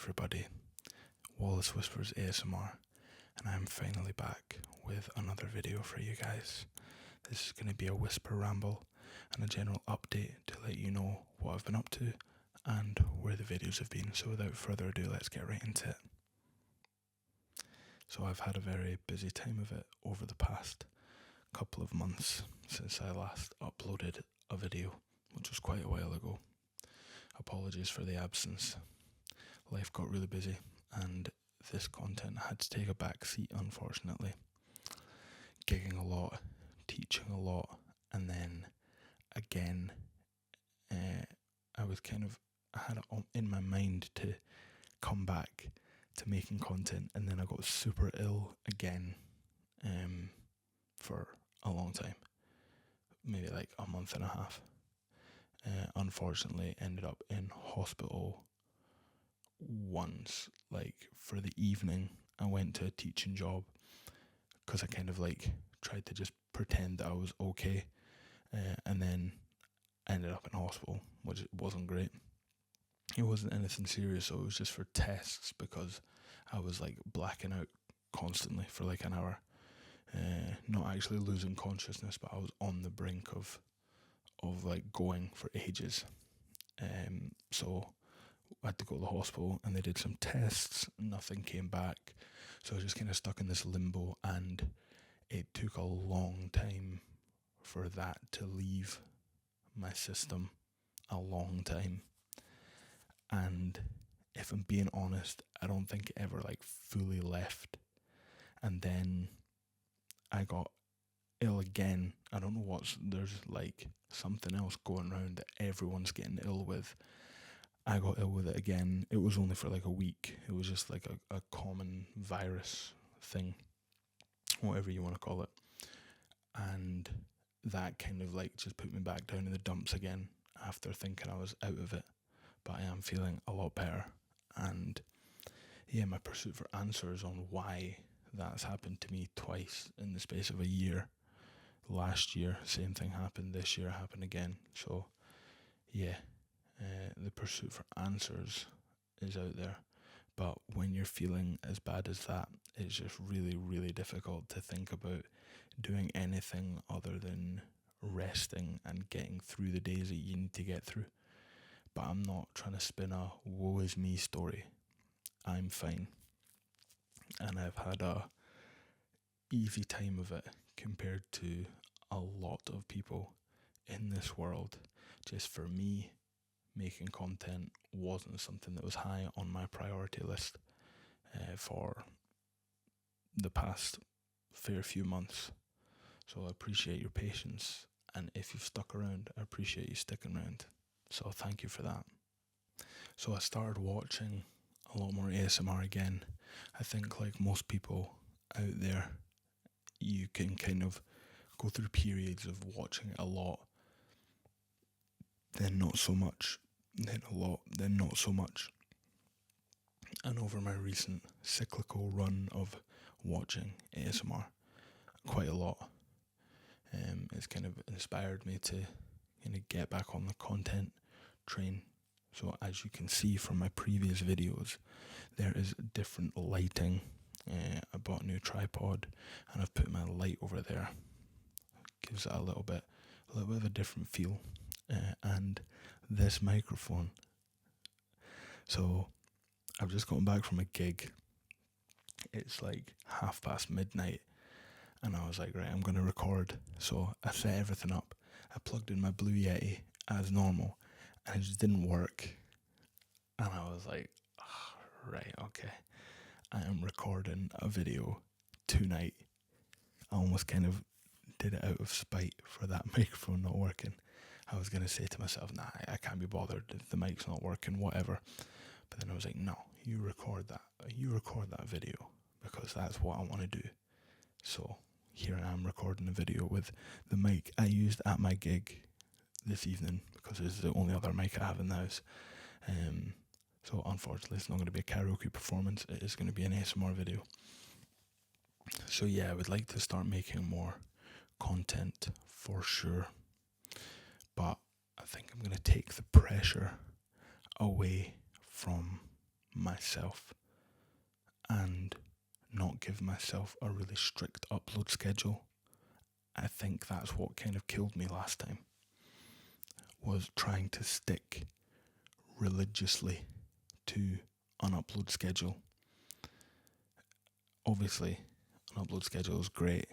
everybody, Wallace Whispers ASMR, and I'm finally back with another video for you guys. This is going to be a whisper ramble and a general update to let you know what I've been up to and where the videos have been. So without further ado, let's get right into it. So I've had a very busy time of it over the past couple of months since I last uploaded a video, which was quite a while ago. Apologies for the absence. Life got really busy and this content had to take a back seat, unfortunately. Gigging a lot, teaching a lot, and then again, I had it in my mind to come back to making content, and then I got super ill again for a long time, maybe like a month and a half. Unfortunately, ended up in hospital once, like for the evening. I went to a teaching job because I kind of like tried to just pretend that I was okay, and then ended up in hospital, which wasn't great. It wasn't anything serious, so it was just for tests because I was like blacking out constantly for like an hour. Not actually losing consciousness, but I was on the brink of like going for ages. So I had to go to the hospital and they did some tests, nothing came back. So I was just kind of stuck in this limbo, and it took a long time for that to leave my system, a long time. And if I'm being honest, I don't think it ever like fully left. And then I got ill again. I don't know there's like something else going around that everyone's getting ill with. I got ill with it again. It was only for like a week. It was just like a common virus thing, whatever you want to call it. And that kind of like just put me back down in the dumps again after thinking I was out of it. But I am feeling a lot better. And yeah, my pursuit for answers on why that's happened to me twice in the space of a year. Last year, same thing happened. This year happened again. So yeah, the pursuit for answers is out there. But when you're feeling as bad as that, it's just really, really difficult to think about doing anything other than resting and getting through the days that you need to get through. But I'm not trying to spin a woe is me story. I'm fine. And I've had a easy time of it compared to a lot of people in this world. Just for me, making content wasn't something that was high on my priority list for the past fair few months. So I appreciate your patience, and if you've stuck around, I appreciate you sticking around. So thank you for that. So I started watching a lot more ASMR again. I think like most people out there, you can kind of go through periods of watching it a lot, then not so much, then a lot, then not so much. And over my recent cyclical run of watching ASMR quite a lot, it's kind of inspired me to kind of get back on the content train. So as you can see from my previous videos, there is different lighting. I bought a new tripod and I've put my light over there. Gives it a little bit of a different feel. And this microphone. So I've just gotten back from a gig. It's like midnight, and I was like, right, I'm going to record. So I set everything up. I plugged in my Blue Yeti as normal, and it just didn't work. And I was like, oh, right, okay. I am recording a video tonight. I almost kind of did it out of spite for that microphone not working. I was going to say to myself, nah, I can't be bothered if the mic's not working, whatever. But then I was like, no, you record that video, because that's what I want to do. So here I am recording a video with the mic I used at my gig this evening, because it's the only other mic I have in the house. So unfortunately it's not going to be a karaoke performance, it is going to be an ASMR video. So yeah, I would like to start making more content for sure, but I think I'm going to take the pressure away from myself and not give myself a really strict upload schedule. I think that's what kind of killed me last time, was trying to stick religiously to an upload schedule. Obviously, an upload schedule is great,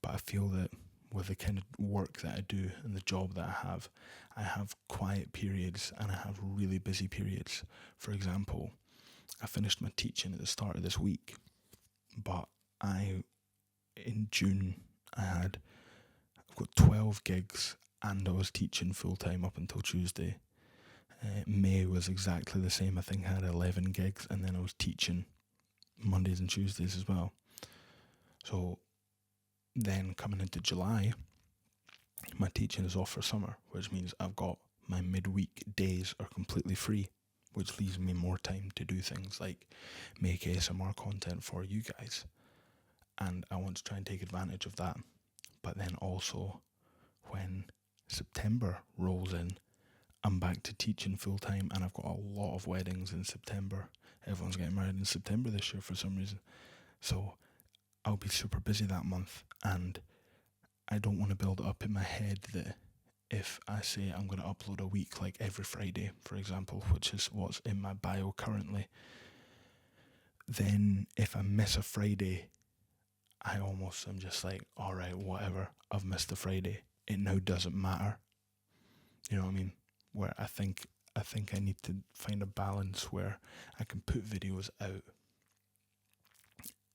but I feel that with the kind of work that I do and the job that I have quiet periods and I have really busy periods. For example, I finished my teaching at the start of this week, but in June, I've got 12 gigs and I was teaching full time up until Tuesday. May was exactly the same. I think I had 11 gigs and then I was teaching Mondays and Tuesdays as well. So then coming into July, my teaching is off for summer, which means I've got my midweek days are completely free, which leaves me more time to do things like make ASMR content for you guys. And I want to try and take advantage of that. But then also, when September rolls in, I'm back to teaching full time, and I've got a lot of weddings in September. Everyone's getting married in September this year for some reason. So I'll be super busy that month, and I don't want to build it up in my head that if I say I'm going to upload a week like every Friday, for example, which is what's in my bio currently, then if I miss a Friday, I almost am just like, alright, whatever, I've missed a Friday. It now doesn't matter. You know what I mean? Where I think I need to find a balance where I can put videos out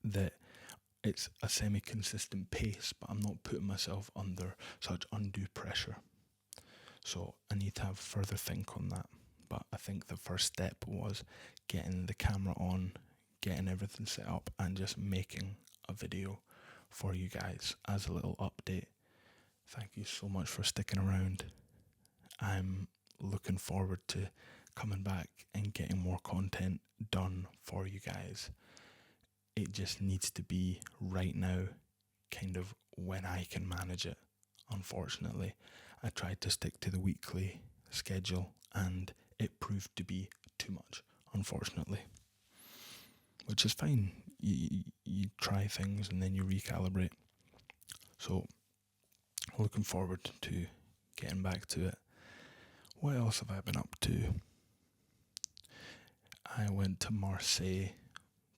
that it's a semi-consistent pace, but I'm not putting myself under such undue pressure. So I need to have further think on that. But I think the first step was getting the camera on, getting everything set up, and just making a video for you guys as a little update. Thank you so much for sticking around. I'm looking forward to coming back and getting more content done for you guys. It just needs to be right now, kind of when I can manage it. Unfortunately, I tried to stick to the weekly schedule and it proved to be too much, unfortunately. Which is fine. You try things and then you recalibrate. So, looking forward to getting back to it. What else have I been up to? I went to Marseille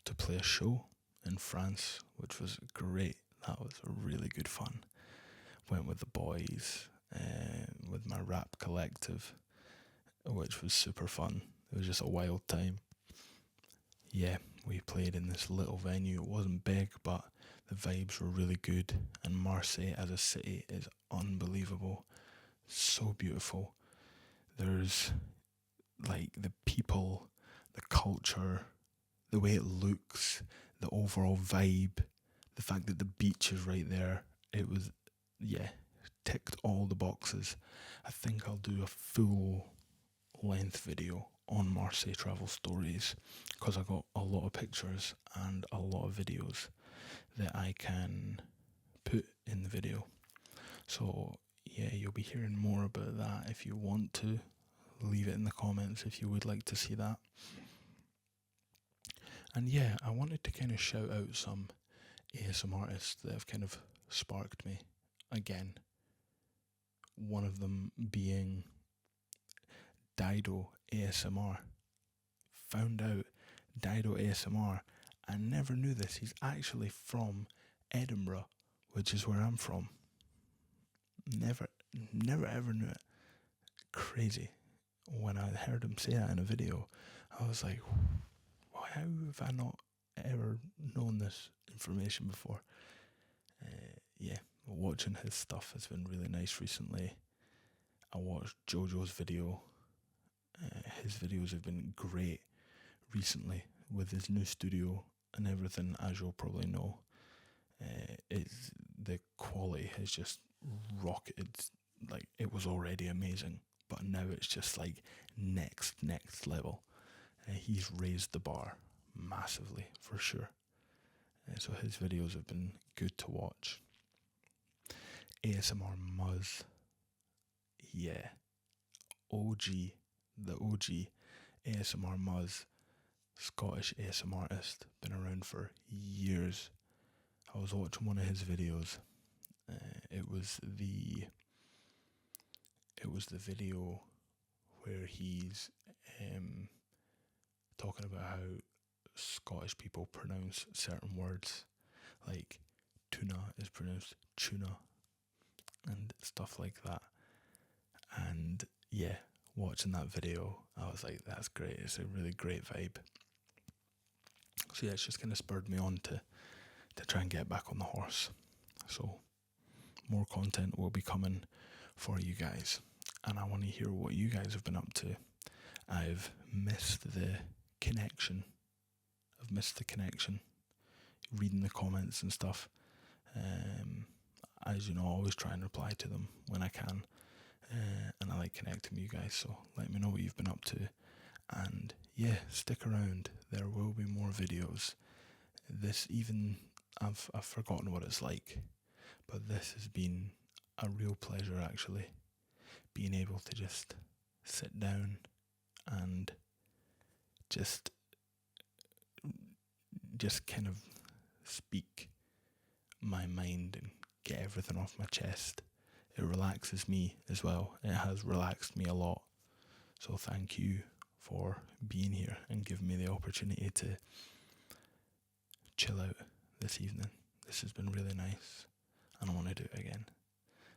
to play a show in France, which was great. That was really good fun. Went with the boys, with my rap collective, which was super fun. It was just a wild time. Yeah, we played in this little venue. It wasn't big, but the vibes were really good. And Marseille as a city is unbelievable. So beautiful. There's like the people, the culture, the way it looks, the overall vibe, the fact that the beach is right there. It was, ticked all the boxes. I think I'll do a full length video on Marseille travel stories because I got a lot of pictures and a lot of videos that I can put in the video. So yeah, you'll be hearing more about that. If you want to, leave it in the comments if you would like to see that. And yeah, I wanted to kind of shout out some ASMR artists that have kind of sparked me again. One of them being Dido ASMR. Found out Dido ASMR. I never knew this. He's actually from Edinburgh, which is where I'm from. Never ever knew it. Crazy. When I heard him say that in a video, I was like, how have I not ever known this information before? Watching his stuff has been really nice recently. I watched Jojo's video. His videos have been great recently with his new studio and everything, as you'll probably know. The quality has just rocketed. Like, it was already amazing, but now it's just like next level. He's raised the bar massively, for sure. So his videos have been good to watch. ASMR Muzz. Yeah. The OG ASMR Muzz. Scottish ASMR artist, been around for years. I was watching one of his videos. It was the video where he's talking about how Scottish people pronounce certain words, like tuna is pronounced tuna and stuff like that. And yeah, watching that video, I was like, that's great. It's a really great vibe. So yeah, it's just kind of spurred me on to try and get back on the horse. So more content will be coming for you guys, and I want to hear what you guys have been up to. I've missed the connection. Reading the comments and stuff. As you know, I always try and reply to them when I can, and I like connecting with you guys. So let me know what you've been up to, and yeah, stick around. There will be more videos. I've forgotten what it's like, but this has been a real pleasure actually, being able to just sit down and just kind of speak my mind and get everything off my chest. It relaxes me as well. It has relaxed me a lot. So thank you for being here and giving me the opportunity to chill out this evening. This has been really nice, and I want to do it again.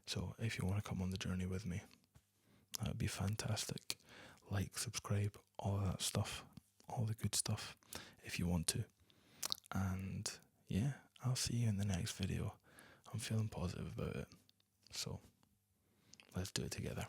So if you want to come on the journey with me, that would be fantastic. Like, subscribe, all of that stuff, all the good stuff, if you want to. And yeah, I'll see you in the next video. I'm feeling positive about it. So let's do it together.